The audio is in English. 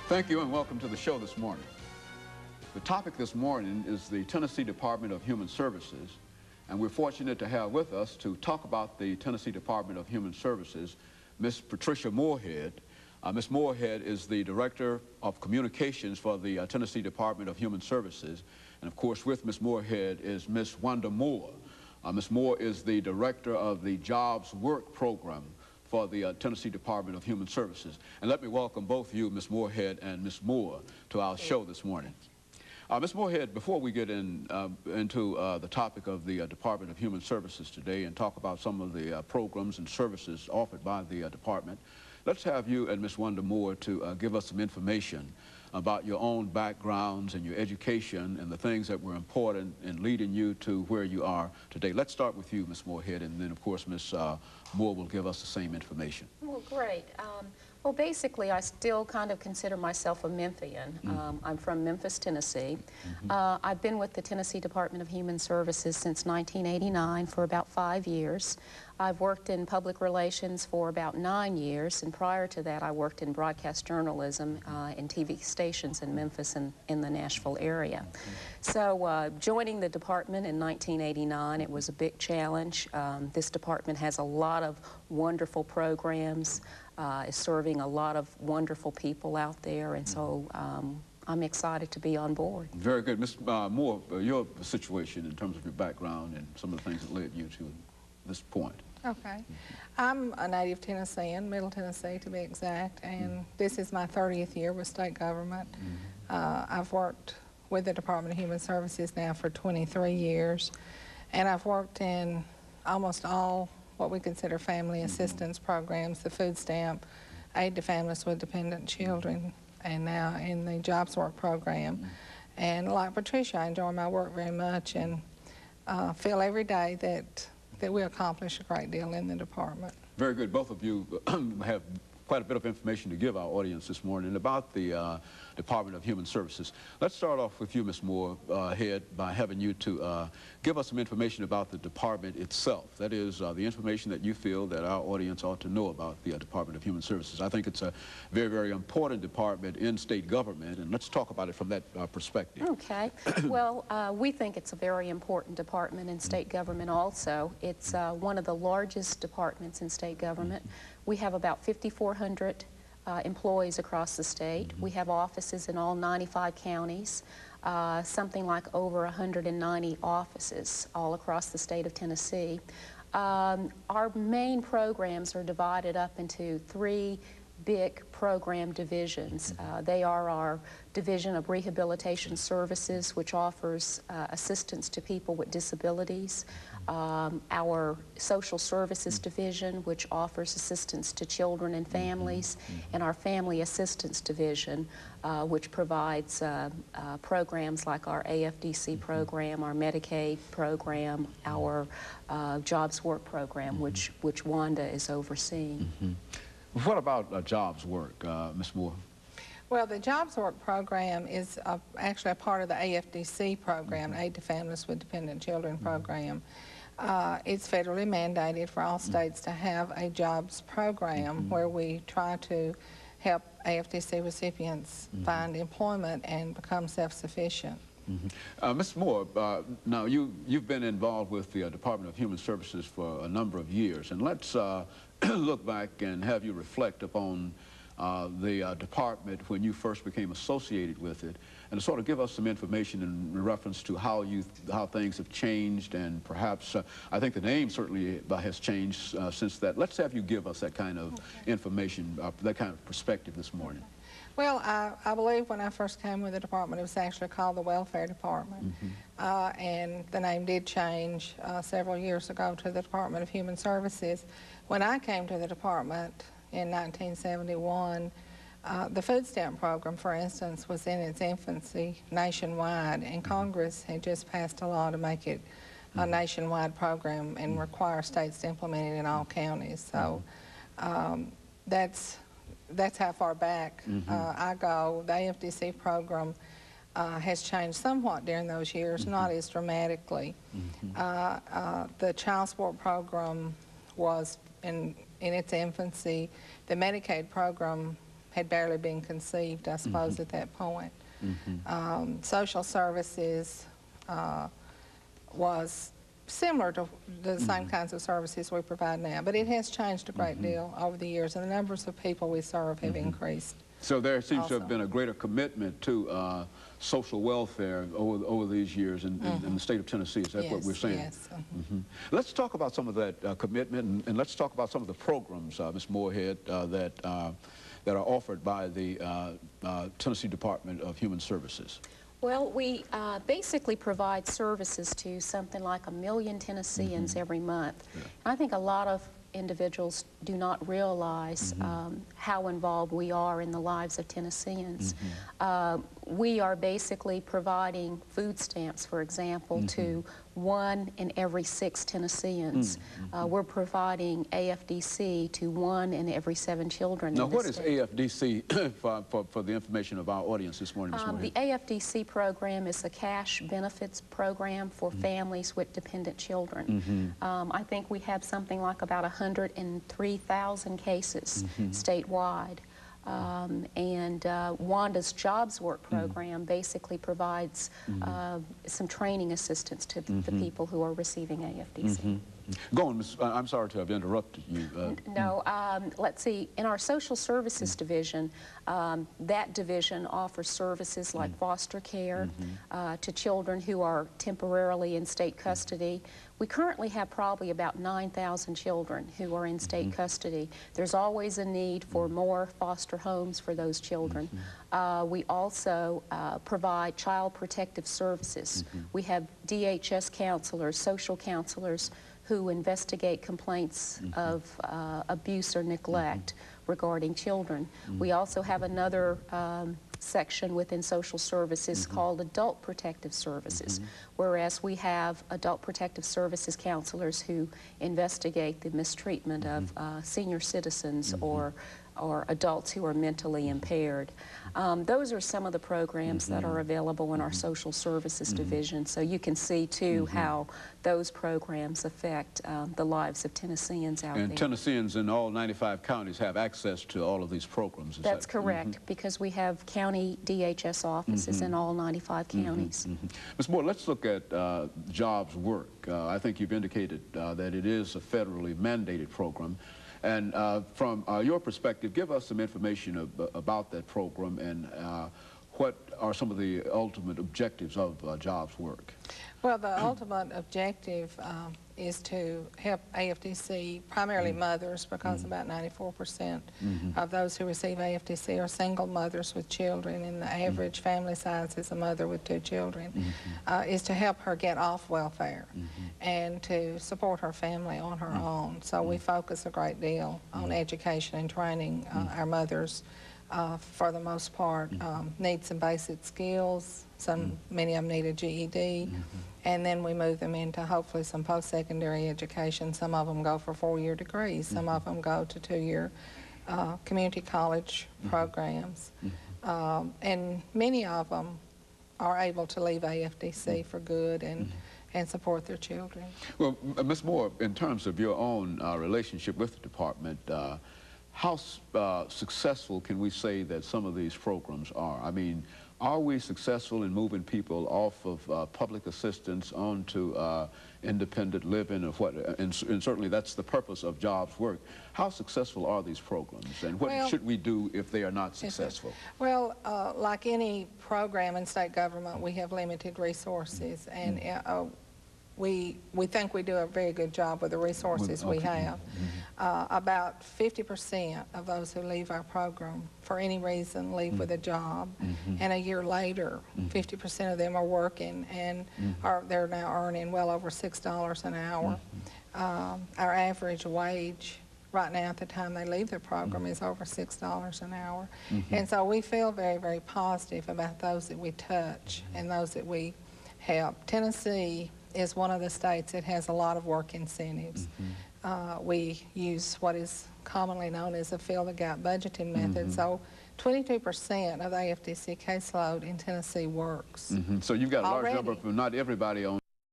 Thank you and welcome to the show this morning. The topic this morning is the Tennessee Department of Human Services, and we're fortunate to have with us to talk about the Tennessee Department of Human Services, Ms. Patricia Moorehead. Ms. Moorehead is the Director of Communications for the Tennessee Department of Human Services, and of course with Ms. Moorehead is Ms. Wanda Moore. Ms. Moore is the Director of the Jobs Work Program for the Tennessee Department of Human Services. And let me welcome both of you, Ms. Moorehead and Ms. Moore, to our show this morning. Ms. Moorehead, before we get into the topic of the Department of Human Services today and talk about some of the programs and services offered by the department, let's have you and Ms. Wanda Moore to give us some information about your own backgrounds and your education and the things that were important in leading you to where you are today. Let's start with you, Ms. Moorehead, and then, of course, Ms. Moore will give us the same information. Well, great. Well, basically, I still kind of consider myself a Memphian. I'm from Memphis, Tennessee. I've been with the Tennessee Department of Human Services since 1989 for about 5 years. I've worked in public relations for about 9 years, and prior to that, I worked in broadcast journalism in TV stations in Memphis and in the Nashville area. So joining the department in 1989, it was a big challenge. This department has a lot of wonderful programs, is serving a lot of wonderful people out there, and so I'm excited to be on board. Very good. Ms. Moore, your situation in terms of your background and some of the things that led you to this point. Okay. I'm a native Tennessean, Middle Tennessee to be exact, and this is my 30th year with state government. I've worked with the Department of Human Services now for 23 years, and I've worked in almost all what we consider family assistance programs, the food stamp, aid to families with dependent children, and now in the Jobs Work program. And like Patricia, I enjoy my work very much and feel every day that we accomplish a great deal in the department. Very good. Both of you have quite a bit of information to give our audience this morning about the Department of Human Services. Let's start off with you, Ms. Moorehead, by having you to give us some information about the department itself. That is, the information that you feel that our audience ought to know about the Department of Human Services. I think it's a very, very important department in state government, and let's talk about it from that perspective. Okay. Well, we think it's a very important department in state government also. It's one of the largest departments in state government. We have about 5,400 employees across the state. We have offices in all 95 counties, something like over 190 offices all across the state of Tennessee. Our main programs are divided up into 3 big program divisions. They are our Division of Rehabilitation Services, which offers assistance to people with disabilities, our Social Services Division, which offers assistance to children and families, and our Family Assistance Division, which provides programs like our AFDC program, our Medicaid program, our Jobs Work program, which Wanda is overseeing. What about Jobs Work, Ms. Moore? Well, the Jobs Work program is actually a part of the AFDC program, Aid to Families with Dependent Children program. It's federally mandated for all states to have a jobs program where we try to help AFDC recipients find employment and become self-sufficient. Ms. Moore, now you've been involved with the Department of Human Services for a number of years, and let's look back and have you reflect upon the department when you first became associated with it, and to sort of give us some information in reference to how things have changed, and perhaps I think the name certainly has changed since that. Let's have you give us that kind of information, that kind of perspective this morning. Well, I believe when I first came with the department, it was actually called the Welfare Department, and the name did change several years ago to the Department of Human Services. When I came to the department in 1971, the food stamp program, for instance, was in its infancy nationwide, and Congress had just passed a law to make it a nationwide program and require states to implement it in all counties. So that's how far back I go. The AFDC program has changed somewhat during those years, not as dramatically. The child support program was in its infancy. The Medicaid program had barely been conceived, I suppose, at that point. Social services was similar to the same kinds of services we provide now, but it has changed a great deal over the years, and the numbers of people we serve have increased. So there seems to have been a greater commitment to social welfare over these years in the state of Tennessee. Is that what we're saying? Yes. Let's talk about some of that commitment, and let's talk about some of the programs, Ms. Moorehead, that are offered by the Tennessee Department of Human Services. Well, we basically provide services to something like 1 million Tennesseans every month. I think a lot of individuals do not realize how involved we are in the lives of Tennesseans. We are basically providing food stamps, for example, to 1 in every 6 Tennesseans. We're providing AFDC to 1 in every 7 children. Now, what is AFDC for the information of our audience this morning? The AFDC program is a cash benefits program for families with dependent children. I think we have something like about 103,000 cases statewide. And Wanda's Jobs Work program basically provides some training assistance to the people who are receiving AFDC. Go on, Ms. I'm sorry to have interrupted you. No, let's see. In our social services division, that division offers services like foster care to children who are temporarily in state custody. We currently have probably about 9,000 children who are in state custody. There's always a need for more foster homes for those children. We also provide child protective services. We have DHS counselors, social counselors, who investigate complaints of abuse or neglect regarding children. We also have another section within social services called adult protective services, whereas we have adult protective services counselors who investigate the mistreatment of senior citizens or adults who are mentally impaired. Those are some of the programs that are available in our social services division, so you can see too how those programs affect the lives of Tennesseans out there. And Tennesseans in all 95 counties have access to all of these programs. That's correct, because we have county DHS offices in all 95 counties. Ms. Moore, let's look at jobs work. I think you've indicated that it is a federally mandated program. And from your perspective, give us some information about that program and what are some of the ultimate objectives of jobs work? Well, the ultimate objective is to help AFDC, primarily mothers, because about 94% of those who receive AFDC are single mothers with children, and the average family size is a mother with 2 children, is to help her get off welfare and to support her family on her own. So we focus a great deal on education and training our mothers. For the most part, need some basic skills. Many of them need a GED, and then we move them into hopefully some post-secondary education. Some of them go for 4-year degrees. Some of them go to 2-year community college programs, and many of them are able to leave AFDC for good and support their children. Well, Ms. Moore, in terms of your own relationship with the department, how successful can we say that some of these programs are? I mean, are we successful in moving people off of public assistance onto independent living, or what? And certainly that's the purpose of jobs work. How successful are these programs, and what should we do if they are not successful? Well, like any program in state government, we have limited resources, and we think we do a very good job with the resources we have. About 50% of those who leave our program for any reason leave with a job, and a year later 50% of them are working, and they're now earning well over $6 an hour. Our average wage right now at the time they leave their program is over $6 an hour. And so we feel very, very positive about those that we touch and those that we help. Tennessee is one of the states that has a lot of work incentives. We use what is commonly known as a fill-the-gap budgeting method. So 22% of the AFDC caseload in Tennessee works. So you've got a large number, but not everybody on